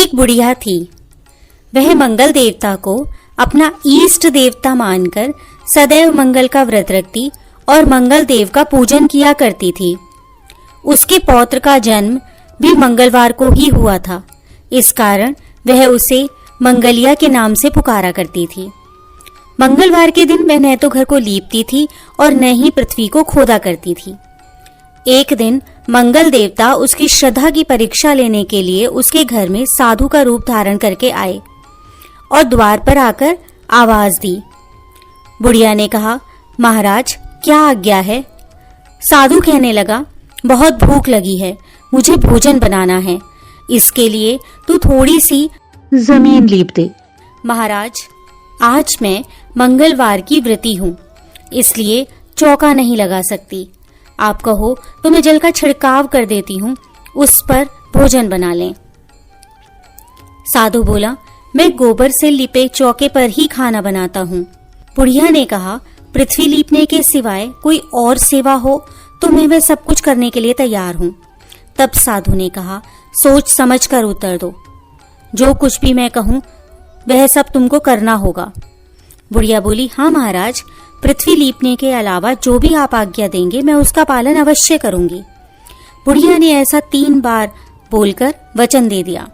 एक बुढ़िया थी। वह मंगल देवता को अपना इष्ट देवता मानकर सदैव मंगल का व्रत रखती और मंगल देव का पूजन किया करती थी। उसके पौत्र का जन्म भी मंगलवार को ही हुआ था। इस कारण वह उसे मंगलिया के नाम से पुकारा करती थी। मंगलवार के दिन वह न तो घर को लीपती थी और न ही पृथ्वी को खोदा करती थी। एक दिन मंगल देवता उसकी श्रद्धा की परीक्षा लेने के लिए उसके घर में साधु का रूप धारण करके आए और द्वार पर आकर आवाज दी। बुढ़िया ने कहा, महाराज क्या आज्ञा है? साधु कहने लगा, बहुत भूख लगी है, मुझे भोजन बनाना है, इसके लिए तू थोड़ी सी जमीन लीप दे। महाराज आज मैं मंगलवार की व्रती हूँ, इसलिए चौका नहीं लगा सकती। आप कहो तो मैं जल का छिड़काव कर देती हूँ, उस पर भोजन बना लें। साधु बोला, मैं गोबर से लिपे चौके पर ही खाना बनाता हूँ। बुढ़िया ने कहा, पृथ्वी लीपने के सिवाय कोई और सेवा हो तो मैं वह सब कुछ करने के लिए तैयार हूँ। तब साधु ने कहा, सोच समझ कर उत्तर दो, जो कुछ भी मैं कहूँ वह सब तुमको करना होगा। बुढ़िया बोली, हाँ महाराज, पृथ्वी लीपने के अलावा जो भी आप आज्ञा देंगे मैं उसका पालन अवश्य करूंगी। बुढ़िया ने ऐसा 3 बार बोलकर वचन दे दिया।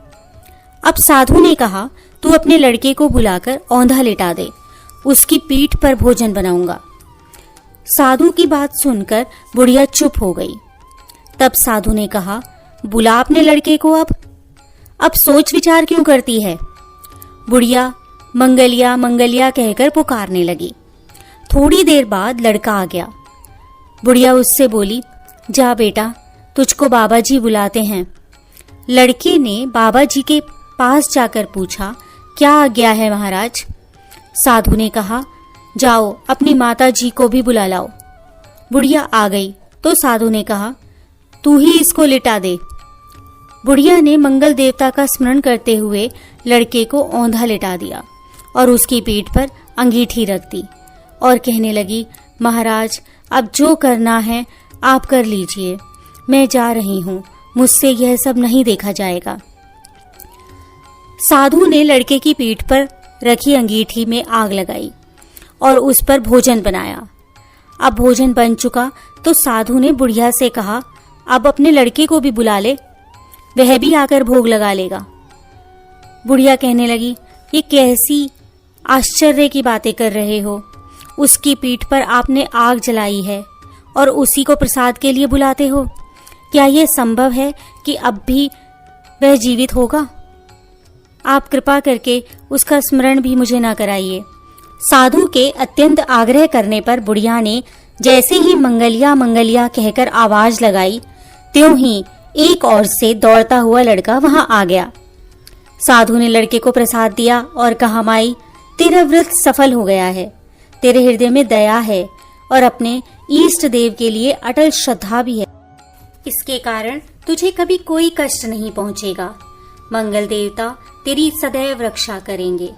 अब साधु ने कहा, तू अपने लड़के को बुलाकर औंधा लिटा दे, उसकी पीठ पर भोजन बनाऊंगा। साधु की बात सुनकर बुढ़िया चुप हो गई। तब साधु ने कहा, बुला अपने लड़के को। अब सोच विचार क्यों करती है? बुढ़िया मंगलिया मंगलिया कहकर पुकारने लगी। थोड़ी देर बाद लड़का आ गया। बुढ़िया उससे बोली, जा बेटा, तुझको बाबा जी बुलाते हैं। लड़के ने बाबा जी के पास जाकर पूछा, क्या आज्ञा है महाराज? साधु ने कहा, जाओ अपनी माता जी को भी बुला लाओ। बुढ़िया आ गई तो साधु ने कहा, तू ही इसको लिटा दे। बुढ़िया ने मंगल देवता का स्मरण करते हुए लड़के को औंधा लिटा दिया और उसकी पीठ पर अंगीठी रख दी और कहने लगी, महाराज अब जो करना है आप कर लीजिए, मैं जा रही हूँ, मुझसे यह सब नहीं देखा जाएगा। साधु ने लड़के की पीठ पर रखी अंगीठी में आग लगाई और उस पर भोजन बनाया। अब भोजन बन चुका तो साधु ने बुढ़िया से कहा, अब अपने लड़के को भी बुला ले, वह भी आकर भोग लगा लेगा। बुढ़िया कहने लगी, ये कैसी आश्चर्य की बातें कर रहे हो? उसकी पीठ पर आपने आग जलाई है और उसी को प्रसाद के लिए बुलाते हो? क्या यह संभव है कि अब भी वह जीवित होगा? आप कृपा करके उसका स्मरण भी मुझे ना कराइए। साधु के अत्यंत आग्रह करने पर बुढ़िया ने जैसे ही मंगलिया मंगलिया कहकर आवाज लगाई, त्यों ही एक ओर से दौड़ता हुआ लड़का वहां आ गया। साधु ने लड़के को प्रसाद दिया और कहा, माई तेरा व्रत सफल हो गया है, तेरे हृदय में दया है और अपने इष्ट देव के लिए अटल श्रद्धा भी है, इसके कारण तुझे कभी कोई कष्ट नहीं पहुंचेगा। मंगल देवता तेरी सदैव रक्षा करेंगे।